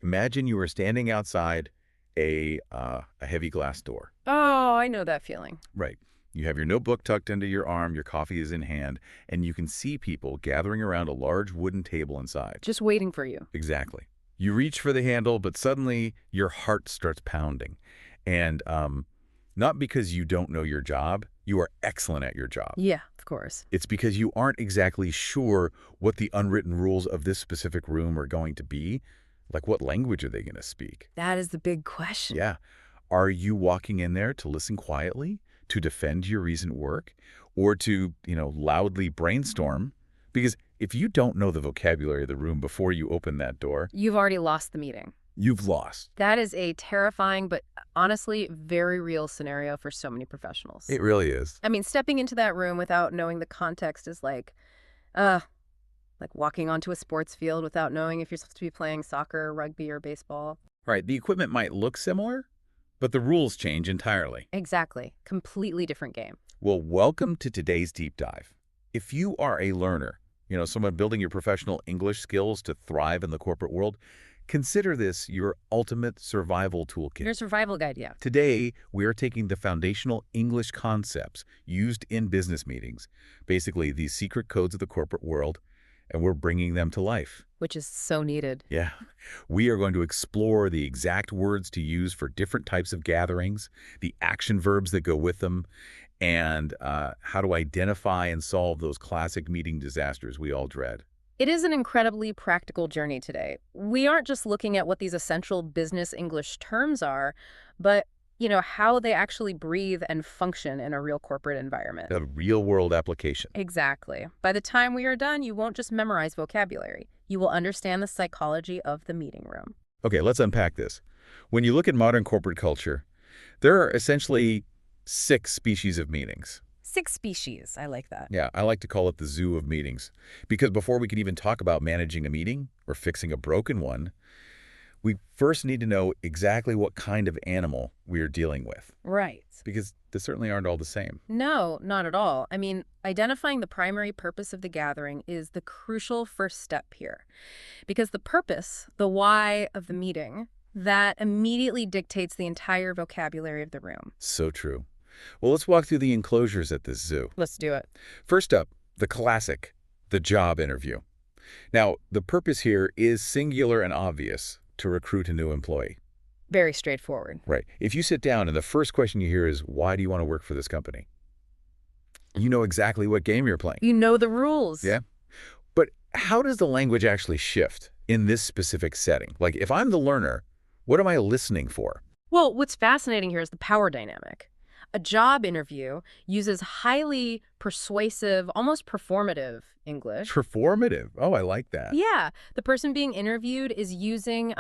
Imagine you were standing outside a heavy glass door. Oh, I know that feeling. Right. You have your notebook tucked under your arm, your coffee is in hand, and you can see people gathering around a large wooden table inside. Just waiting for you. Exactly. You reach for the handle, but suddenly your heart starts pounding. And not because you don't know your job, you are excellent at your job. Yeah, of course. It's because you aren't exactly sure what the unwritten rules of this specific room are going to be. Like, what language are they going to speak? That is the big question. Yeah. Are you walking in there to listen quietly, to defend your recent work, or to, loudly brainstorm? Because if you don't know the vocabulary of the room before you open that door, You've already lost the meeting. you've lost. That is a terrifying but honestly very real scenario for so many professionals. It really is. I mean, stepping into that room without knowing the context is like walking onto a sports field without knowing if you're supposed to be playing soccer, rugby, or baseball. Right. The equipment might look similar, but the rules change entirely. Exactly. Completely different game. Well, welcome to today's deep dive. If you are a learner, someone building your professional English skills to thrive in the corporate world, consider this your ultimate survival toolkit. Your survival guide, yeah. Today, we are taking the foundational English concepts used in business meetings, basically these secret codes of the corporate world, and we're bringing them to life. Which is so needed. Yeah. We are going to explore the exact words to use for different types of gatherings, the action verbs that go with them, and how to identify and solve those classic meeting disasters we all dread. It is an incredibly practical journey today. We aren't just looking at what these essential business English terms are, but, how they actually breathe and function in a real corporate environment. A real-world application. Exactly. By the time we are done, you won't just memorize vocabulary. You will understand the psychology of the meeting room. Okay, let's unpack this. When you look at modern corporate culture, there are essentially 6 species of meetings. 6 species. I like that. Yeah, I like to call it the zoo of meetings. Because before we can even talk about managing a meeting or fixing a broken one, we first need to know exactly what kind of animal we are dealing with. Right. Because they certainly aren't all the same. No, not at all. I mean, identifying the primary purpose of the gathering is the crucial first step here. Because the purpose, the why of the meeting, that immediately dictates the entire vocabulary of the room. So true. Well, let's walk through the enclosures at this zoo. Let's do it. First up, the classic, the job interview. Now, the purpose here is singular and obvious: to recruit a new employee. Very straightforward. Right. If you sit down and the first question you hear is, why do you want to work for this company? You know exactly what game you're playing. You know the rules. Yeah. But how does the language actually shift in this specific setting? Like, if I'm the learner, what am I listening for? Well, what's fascinating here is the power dynamic. A job interview uses highly persuasive, almost performative English. Performative. Oh, I like that. Yeah. The person being interviewed is using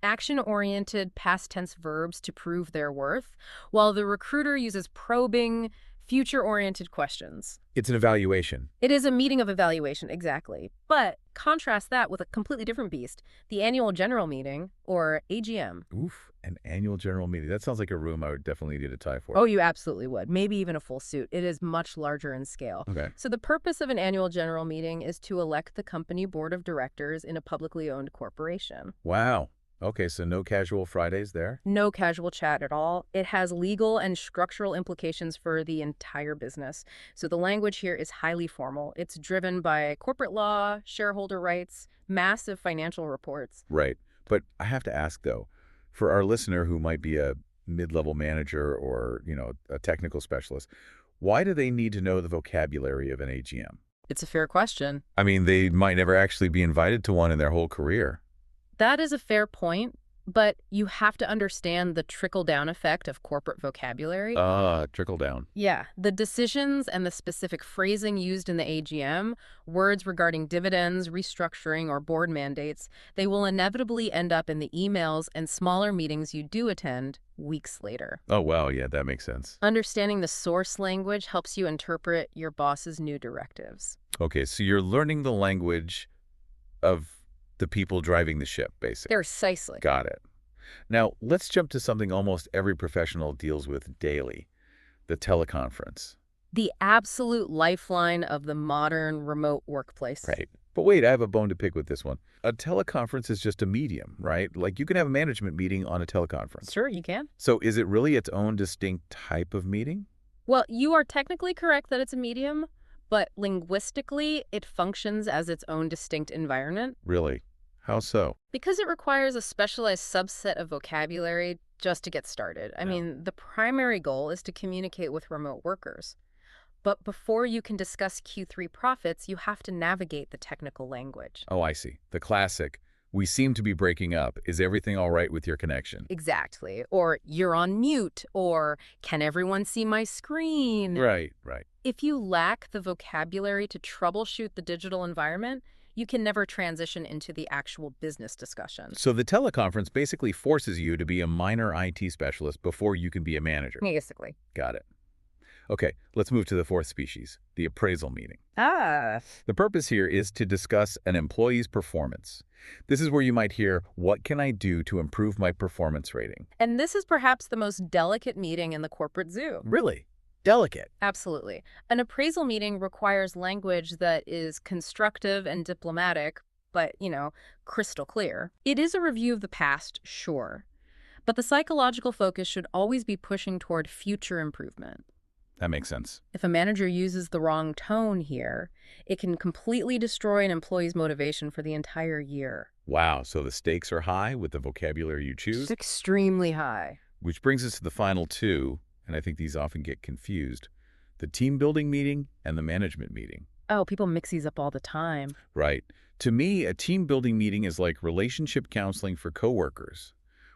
action-oriented past tense verbs to prove their worth, while the recruiter uses probing, future-oriented questions. It's an evaluation. It is a meeting of evaluation, exactly. But contrast that with a completely different beast, the annual general meeting, or AGM. Oof, an annual general meeting. That sounds like a room I would definitely need a tie for. Oh, you absolutely would. Maybe even a full suit. It is much larger in scale. Okay. So the purpose of an annual general meeting is to elect the company board of directors in a publicly owned corporation. Wow. Okay, so no casual Fridays there? No casual chat at all. It has legal and structural implications for the entire business. So the language here is highly formal. It's driven by corporate law, shareholder rights, massive financial reports. Right. But I have to ask, though, for our listener who might be a mid-level manager or, a technical specialist, why do they need to know the vocabulary of an AGM? It's a fair question. I mean, they might never actually be invited to one in their whole career. That is a fair point, but you have to understand the trickle-down effect of corporate vocabulary. Trickle down. Yeah, the decisions and the specific phrasing used in the AGM, words regarding dividends, restructuring, or board mandates, they will inevitably end up in the emails and smaller meetings you do attend weeks later. Oh, wow. Yeah, that makes sense. Understanding the source language helps you interpret your boss's new directives. Okay, so you're learning the language of the people driving the ship, basically. Precisely. Got it. Now, let's jump to something almost every professional deals with daily, the teleconference. The absolute lifeline of the modern remote workplace. Right. But wait, I have a bone to pick with this one. A teleconference is just a medium, right? Like you can have a management meeting on a teleconference. Sure, you can. So is it really its own distinct type of meeting? Well, you are technically correct that it's a medium, but linguistically, it functions as its own distinct environment Really? How so? because it requires a specialized subset of vocabulary just to get started. I Yeah. mean, the primary goal is to communicate with remote workers. But before you can discuss Q3 profits, you have to navigate the technical language. Oh, I see. The classic, we seem to be breaking up. Is everything all right with your connection? Exactly. Or you're on mute, or can everyone see my screen? Right, right. If you lack the vocabulary to troubleshoot the digital environment, you can never transition into the actual business discussion. So the teleconference basically forces you to be a minor IT specialist before you can be a manager. Basically. Got it. Okay, let's move to the fourth species, the appraisal meeting. Ah. The purpose here is to discuss an employee's performance. This is where you might hear, what can I do to improve my performance rating? And this is perhaps the most delicate meeting in the corporate zoo. Really? Delicate. Absolutely. An appraisal meeting requires language that is constructive and diplomatic, but, crystal clear. It is a review of the past, sure, but the psychological focus should always be pushing toward future improvement. That makes sense. If a manager uses the wrong tone here, it can completely destroy an employee's motivation for the entire year. Wow, so the stakes are high with the vocabulary you It's choose? extremely high. Which brings us to the final two, and I think these often get confused. The team building meeting and the management meeting. Oh, people mix these up all the time. Right. To me, a team building meeting is like relationship counseling for coworkers,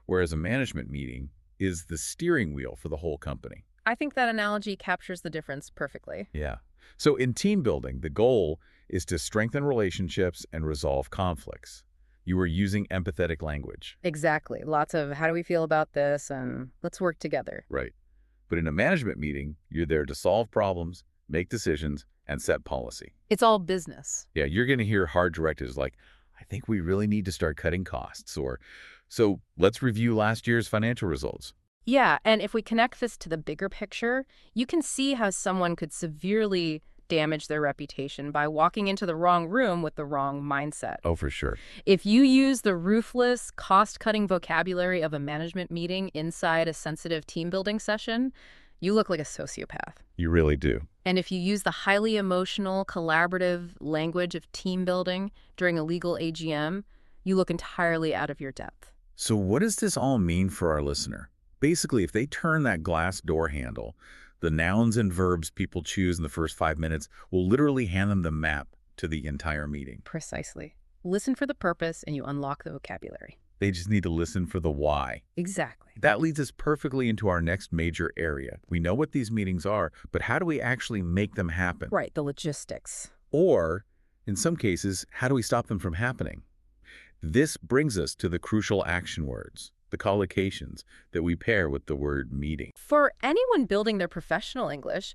whereas a management meeting is the steering wheel for the whole company. I think that analogy captures the difference perfectly. Yeah. So in team building, the goal is to strengthen relationships and resolve conflicts. You are using empathetic language. Exactly. Lots of how do we feel about this and let's work together. Right. But in a management meeting, you're there to solve problems, make decisions, and set policy. It's all business. Yeah, you're going to hear hard directives like, I think we really need to start cutting costs, or, so let's review last year's financial results. Yeah, and if we connect this to the bigger picture, you can see how someone could severely damage their reputation by walking into the wrong room with the wrong mindset. Oh, for sure. If you use the ruthless, cost-cutting vocabulary of a management meeting inside a sensitive team-building session, you look like a sociopath. You really do. And if you use the highly emotional, collaborative language of team building during a legal AGM, you look entirely out of your depth. So what does this all mean for our listener? Basically, if they turn that glass door handle, the nouns and verbs people choose in the first 5 minutes will literally hand them the map to the entire meeting. Precisely. Listen for the purpose and you unlock the vocabulary. They just need to listen for the why. Exactly. That leads us perfectly into our next major area. We know what these meetings are, but how do we actually make them happen? Right, the logistics. Or, in some cases, how do we stop them from happening? This brings us to the crucial action words, the collocations that we pair with the word meeting. For anyone building their professional English,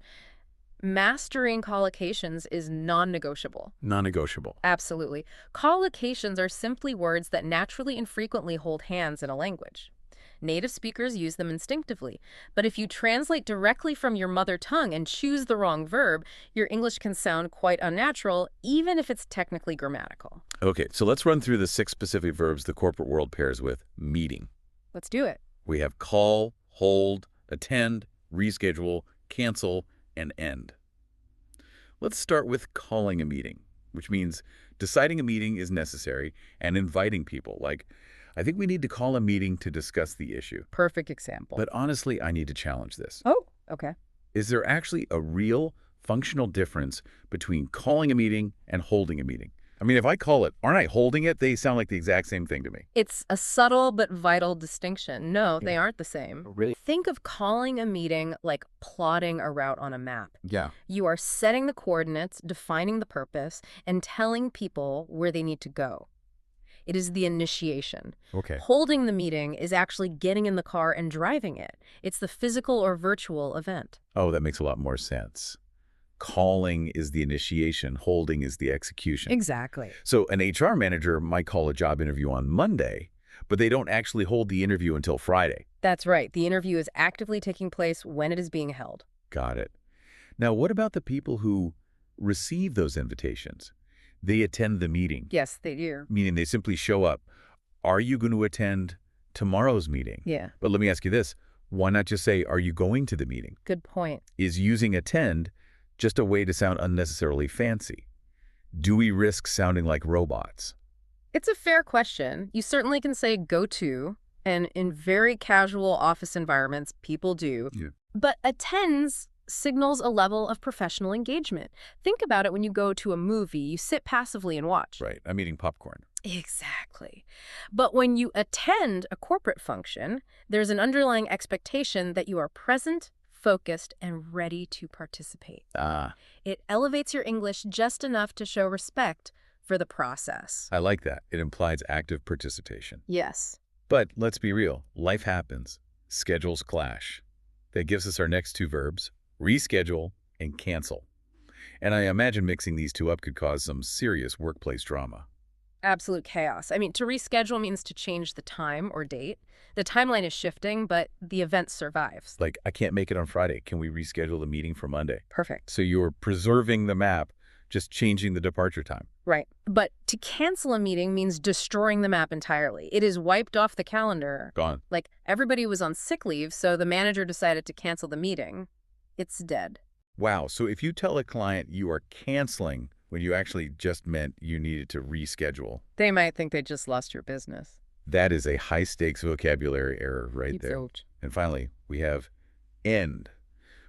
mastering collocations is non-negotiable. Non-negotiable. Absolutely. Collocations are simply words that naturally and frequently hold hands in a language. Native speakers use them instinctively, but if you translate directly from your mother tongue and choose the wrong verb, your English can sound quite unnatural, even if it's technically grammatical. Okay, so let's run through the 6 specific verbs the corporate world pairs with meeting. Let's do it. We have call, hold, attend, reschedule, cancel, and end. Let's start with calling a meeting, which means deciding a meeting is necessary and inviting people, like, I think we need to call a meeting to discuss the issue. Perfect example. But honestly, I need to challenge this. Oh, okay. Is there actually a real functional difference between calling a meeting and holding a meeting? I mean, if I call it, aren't I holding it? They sound like the exact same thing to me. It's a subtle but vital distinction. No, they aren't the same. Really? Think of calling a meeting like plotting a route on a map. Yeah. You are setting the coordinates, defining the purpose, and telling people where they need to go. It is the initiation. Okay. Holding the meeting is actually getting in the car and driving it. It's the physical or virtual event. Oh, that makes a lot more sense. Calling is the initiation, holding is the execution. Exactly. So an HR manager might call a job interview on Monday, but they don't actually hold the interview until Friday. That's right. The interview is actively taking place when it is being held. Got it. Now, what about the people who receive those invitations? They attend the meeting, Yes, they do. meaning they simply show up. Are you going to attend tomorrow's meeting? Yeah, But let me ask you this. Why not just say, are you going to the meeting? good point. Is using attend just a way to sound unnecessarily fancy? Do we risk sounding like robots? It's a fair question. You certainly can say go to, and in very casual office environments, people do. Yeah. But attends signals a level of professional engagement. Think about it when you go to a movie, you sit passively and watch. Right. I'm eating popcorn. Exactly. But when you attend a corporate function, there's an underlying expectation that you are present, focused, and ready to participate. Ah, It elevates your English just enough to show respect for the process. I like that. It implies active participation. Yes. But let's be real. Life happens. Schedules clash. That gives us our next two verbs, reschedule and cancel. And I imagine mixing these two up could cause some serious workplace drama. Absolute chaos. I mean, to reschedule means to change the time or date. The timeline is shifting, but the event survives. Like, I can't make it on Friday. Can we reschedule the meeting for Monday? Perfect. So you're preserving the map, just changing the departure time. Right. But to cancel a meeting means destroying the map entirely. It is wiped off the calendar. Gone. Like, everybody was on sick leave, so the manager decided to cancel the meeting. It's dead. Wow. So if you tell a client you are canceling when you actually just meant you needed to reschedule, They might think they just lost your business. that is a high-stakes vocabulary error right there. Zilch. And finally, we have end.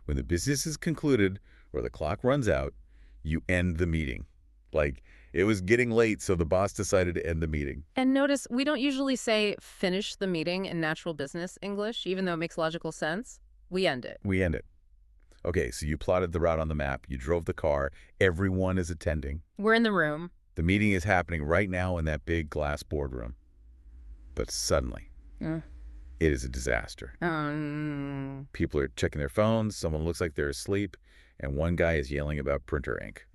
When the business is concluded or the clock runs out, you end the meeting. Like, it was getting late, so the boss decided to end the meeting. And notice, we don't usually say finish the meeting in natural business English, even though it makes logical sense. We end it. We end it. Okay, so you plotted the route on the map. You drove the car. Everyone is attending. We're in the room. The meeting is happening right now in that big glass boardroom. But suddenly, Mm. it is a disaster. People are checking their phones, someone looks like they're asleep, and one guy is yelling about printer ink.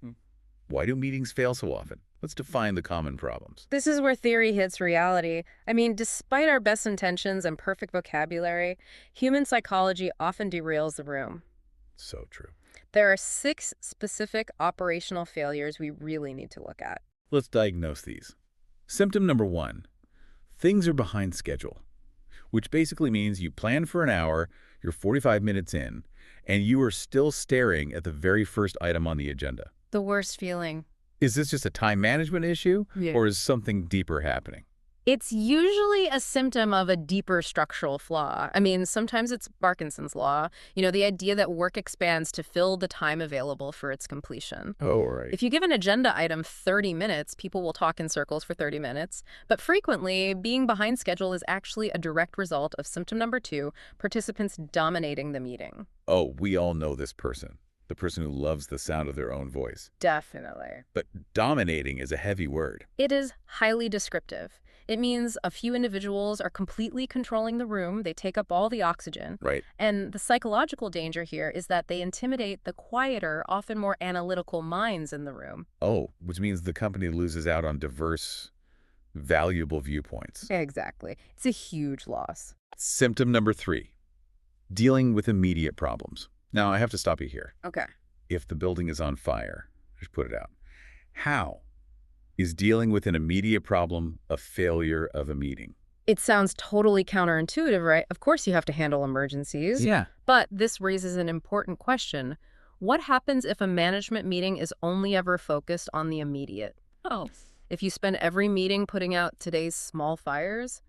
Why do meetings fail so often? Let's define the common problems. This is where theory hits reality. I mean, despite our best intentions and perfect vocabulary, human psychology often derails the room. So true. There are 6 specific operational failures we really need to look at. Let's diagnose these. Symptom number 1, things are behind schedule, which basically means you plan for an hour, you're 45 minutes in, and you are still staring at the very first item on the agenda. The worst feeling. Is this just a time management issue, Yeah. or is something deeper happening? It's usually a symptom of a deeper structural flaw. I mean, sometimes it's Parkinson's law, the idea that work expands to fill the time available for its completion. Oh, right. If you give an agenda item 30 minutes, people will talk in circles for 30 minutes. But frequently, being behind schedule is actually a direct result of symptom number 2, participants dominating the meeting. Oh, we all know this person. The person who loves the sound of their own voice. Definitely. But dominating is a heavy word. It is highly descriptive. It means a few individuals are completely controlling the room. They take up all the oxygen. Right. And the psychological danger here is that they intimidate the quieter, often more analytical minds in the room. Oh, which means the company loses out on diverse, valuable viewpoints. Exactly. It's a huge loss. Symptom number 3, dealing with immediate problems. Now, I have to stop you here. Okay. If the building is on fire, just put it out. How is dealing with an immediate problem a failure of a meeting? It sounds totally counterintuitive, right? Of course you have to handle emergencies. Yeah. But this raises an important question. What happens if a management meeting is only ever focused on the immediate? Oh. If you spend every meeting putting out today's small fires,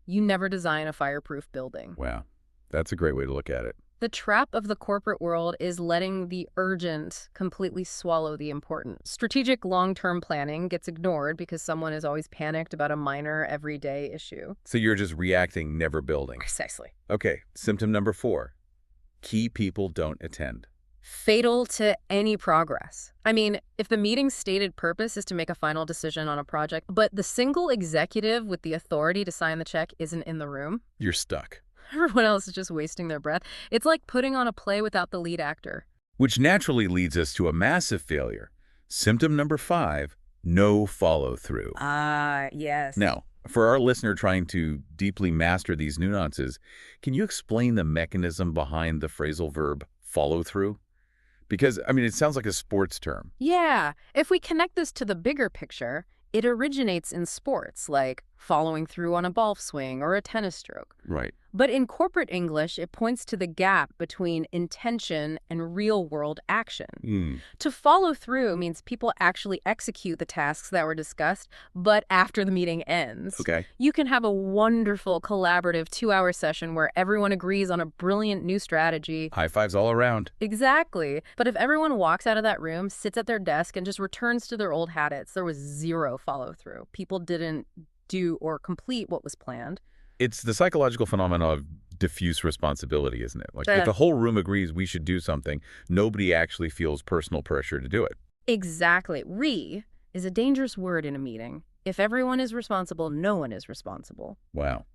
you never design a fireproof building. Wow. That's a great way to look at it. The trap of the corporate world is letting the urgent completely swallow the important. Strategic long-term planning gets ignored because someone is always panicked about a minor, everyday issue. So you're just reacting, never building. Precisely. Okay, symptom number 4, key people don't attend. Fatal to any progress. I mean, if the meeting's stated purpose is to make a final decision on a project, but the single executive with the authority to sign the check isn't in the room, You're stuck. everyone else is just wasting their breath. It's like putting on a play without the lead actor. Which naturally leads us to a massive failure. Symptom number 5, no follow-through. Yes. Now, for our listener trying to deeply master these nuances, can you explain the mechanism behind the phrasal verb follow through? Because, I mean, it sounds like a sports term. Yeah, if we connect this to the bigger picture, it originates in sports like following through on a golf swing or a tennis stroke. Right. But in corporate English, it points to the gap between intention and real-world action. Hmm. To follow through means people actually execute the tasks that were discussed, but after the meeting ends. Okay. You can have a wonderful collaborative 2-hour session where everyone agrees on a brilliant new strategy. High fives all around. Exactly. But if everyone walks out of that room, sits at their desk, and just returns to their old habits, there was zero follow-through. People didn't do or complete what was planned. It's the psychological phenomenon of diffuse responsibility, isn't it? Like, if Uh, the whole room agrees we should do something, nobody actually feels personal pressure to do it. Exactly. Is a dangerous word in a meeting. If everyone is responsible, no one is responsible. Wow.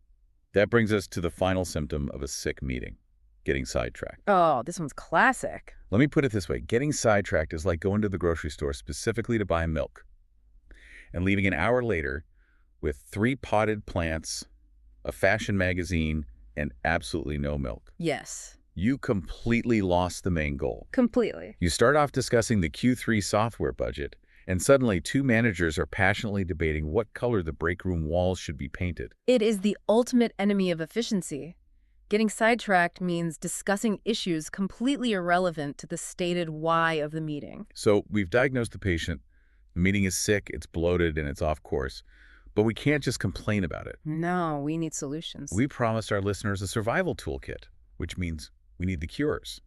That brings us to the final symptom of a sick meeting, getting sidetracked. Oh, this one's classic. Let me put it this way. Getting sidetracked is like going to the grocery store specifically to buy milk and leaving an hour later with 3 potted plants, a fashion magazine, and absolutely no milk. Yes, You completely lost the main goal. completely. You start off discussing the Q3 software budget, and suddenly 2 managers are passionately debating what color the break room walls should be painted. It is the ultimate enemy of efficiency. Getting sidetracked means discussing issues completely irrelevant to the stated why of the meeting. So we've diagnosed the patient, the meeting is sick, it's bloated, and it's off course. But we can't just complain about it. No, we need solutions. We promised our listeners a survival toolkit, which means we need the cures.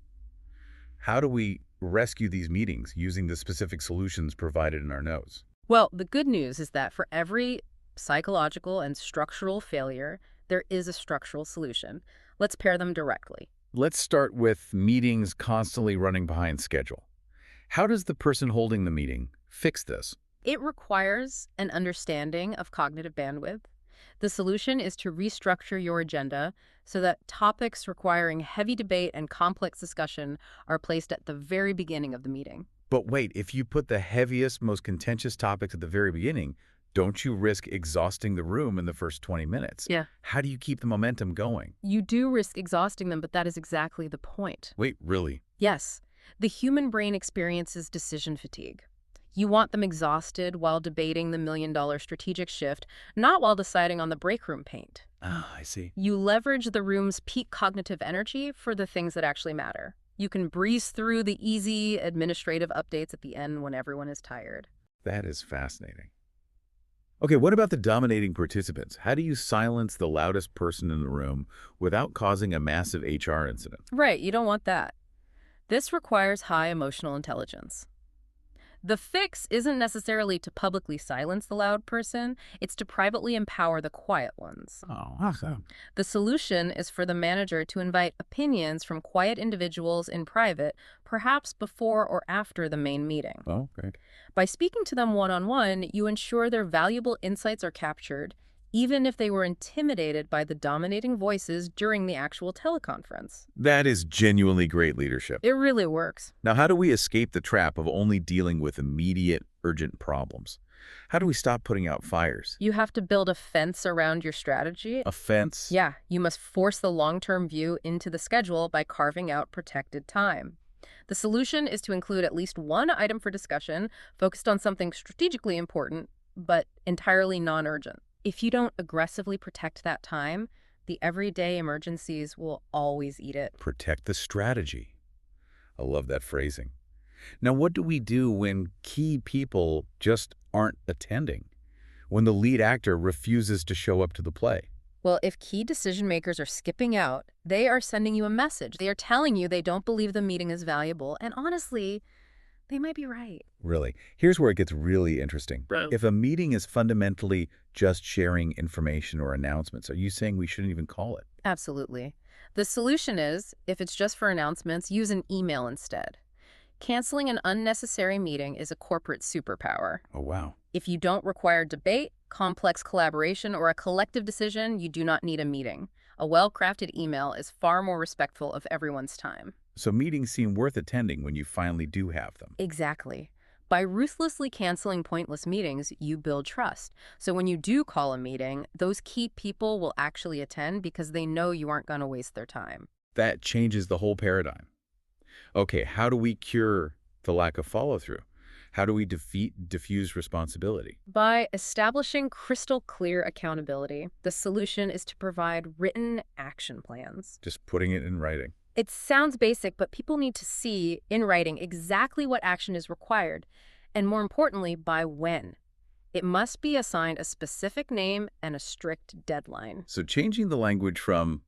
How do we rescue these meetings using the specific solutions provided in our notes? Well, the good news is that for every psychological and structural failure, there is a structural solution. Let's pair them directly. Let's start with meetings constantly running behind schedule. How does the person holding the meeting fix this? It requires an understanding of cognitive bandwidth. The solution is to restructure your agenda so that topics requiring heavy debate and complex discussion are placed at the very beginning of the meeting. But wait, if you put the heaviest, most contentious topics at the very beginning, don't you risk exhausting the room in the first 20 minutes? Yeah. How do you keep the momentum going? You do risk exhausting them, but that is exactly the point. Wait, really? Yes, the human brain experiences decision fatigue. You want them exhausted while debating the million-dollar strategic shift, not while deciding on the break room paint. Ah, I see. You leverage the room's peak cognitive energy for the things that actually matter. You can breeze through the easy administrative updates at the end when everyone is tired. That is fascinating. Okay, what about the dominating participants? How do you silence the loudest person in the room without causing a massive HR incident? Right, you don't want that. This requires high emotional intelligence. The fix isn't necessarily to publicly silence the loud person, it's to privately empower the quiet ones. Oh, awesome. The solution is for the manager to invite opinions from quiet individuals in private, perhaps before or after the main meeting. Oh, great. By speaking to them one-on-one, you ensure their valuable insights are captured, even if they were intimidated by the dominating voices during the actual teleconference. That is genuinely great leadership. It really works. Now, how do we escape the trap of only dealing with immediate, urgent problems? How do we stop putting out fires? You have to build a fence around your strategy. A fence? Yeah, you must force the long-term view into the schedule by carving out protected time. The solution is to include at least one item for discussion focused on something strategically important, but entirely non-urgent. If you don't aggressively protect that time, the everyday emergencies will always eat it. Protect the strategy. I love that phrasing. Now, what do we do when key people just aren't attending? When the lead actor refuses to show up to the play? Well, if key decision makers are skipping out, they are sending you a message. They are telling you they don't believe the meeting is valuable, and honestly, they might be right. Really. Here's where it gets really interesting. Right. If a meeting is fundamentally just sharing information or announcements, are you saying we shouldn't even call it? Absolutely. The solution is, if it's just for announcements, use an email instead. Canceling an unnecessary meeting is a corporate superpower. Oh, wow. If you don't require debate, complex collaboration, or a collective decision, you do not need a meeting. A well-crafted email is far more respectful of everyone's time. So meetings seem worth attending when you finally do have them. Exactly. By ruthlessly canceling pointless meetings, you build trust. So when you do call a meeting, those key people will actually attend because they know you aren't going to waste their time. That changes the whole paradigm. Okay, how do we cure the lack of follow-through? How do we diffuse responsibility? By establishing crystal clear accountability, the solution is to provide written action plans. Just putting it in writing. It sounds basic, but people need to see in writing exactly what action is required, and more importantly, by when. It must be assigned a specific name and a strict deadline. So changing the language from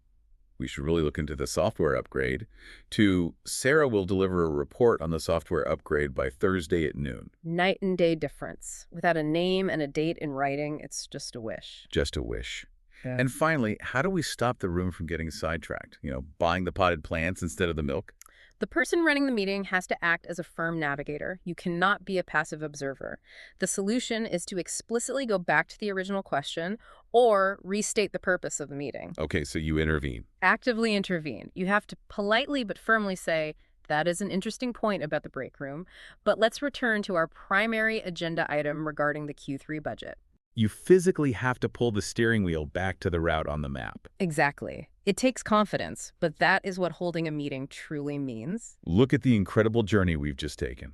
we should really look into the software upgrade to Sarah will deliver a report on the software upgrade by Thursday at noon. Night and day difference. Without a name and a date in writing, it's just a wish. Just a wish. Yeah. And finally, how do we stop the room from getting sidetracked? Buying the potted plants instead of the milk? The person running the meeting has to act as a firm navigator. You cannot be a passive observer. The solution is to explicitly go back to the original question or restate the purpose of the meeting. Okay, so you intervene. Actively intervene. You have to politely but firmly say, that is an interesting point about the break room, but let's return to our primary agenda item regarding the Q3 budget. You physically have to pull the steering wheel back to the route on the map. Exactly. It takes confidence, but that is what holding a meeting truly means. Look at the incredible journey we've just taken.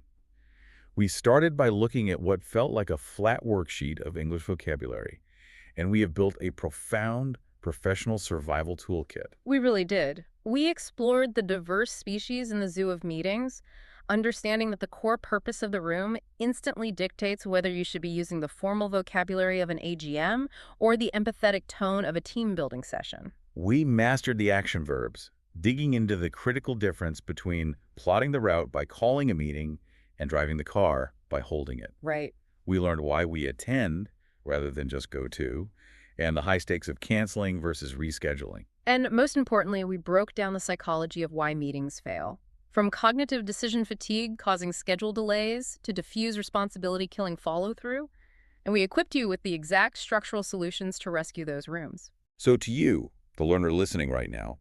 We started by looking at what felt like a flat worksheet of English vocabulary, and we have built a profound professional survival toolkit. We really did. We explored the diverse species in the zoo of meetings, understanding that the core purpose of the room instantly dictates whether you should be using the formal vocabulary of an AGM or the empathetic tone of a team-building session. We mastered the action verbs, digging into the critical difference between plotting the route by calling a meeting and driving the car by holding it. Right. We learned why we attend rather than just go to, and the high stakes of canceling versus rescheduling. And most importantly, we broke down the psychology of why meetings fail. From cognitive decision fatigue causing schedule delays to diffuse responsibility killing follow-through, and we equipped you with the exact structural solutions to rescue those rooms. So to you, the learner listening right now,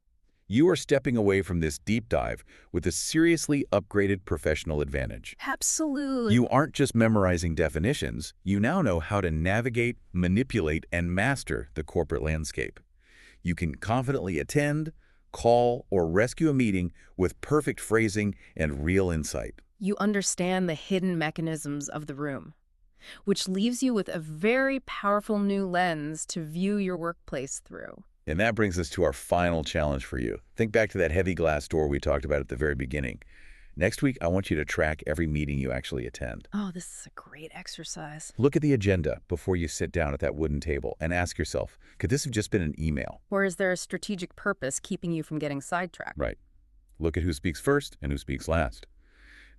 you are stepping away from this deep dive with a seriously upgraded professional advantage. Absolutely. You aren't just memorizing definitions, you now know how to navigate, manipulate, and master the corporate landscape. You can confidently attend, call, or rescue a meeting with perfect phrasing and real insight. You understand the hidden mechanisms of the room, which leaves you with a very powerful new lens to view your workplace through. And that brings us to our final challenge for you. Think back to that heavy glass door we talked about at the very beginning. Next week, I want you to track every meeting you actually attend. Oh, this is a great exercise. Look at the agenda before you sit down at that wooden table and ask yourself, could this have just been an email? Or is there a strategic purpose keeping you from getting sidetracked? Right. Look at who speaks first and who speaks last.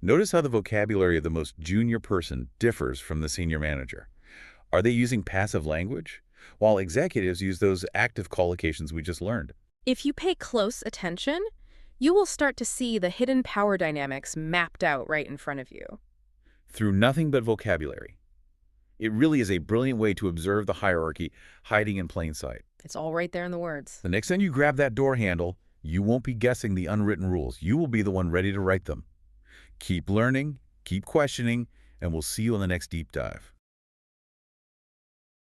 Notice how the vocabulary of the most junior person differs from the senior manager. Are they using passive language? While executives use those active collocations we just learned. If you pay close attention, you will start to see the hidden power dynamics mapped out right in front of you. Through nothing but vocabulary. It really is a brilliant way to observe the hierarchy hiding in plain sight. It's all right there in the words. The next time you grab that door handle, you won't be guessing the unwritten rules. You will be the one ready to write them. Keep learning, keep questioning, and we'll see you on the next deep dive.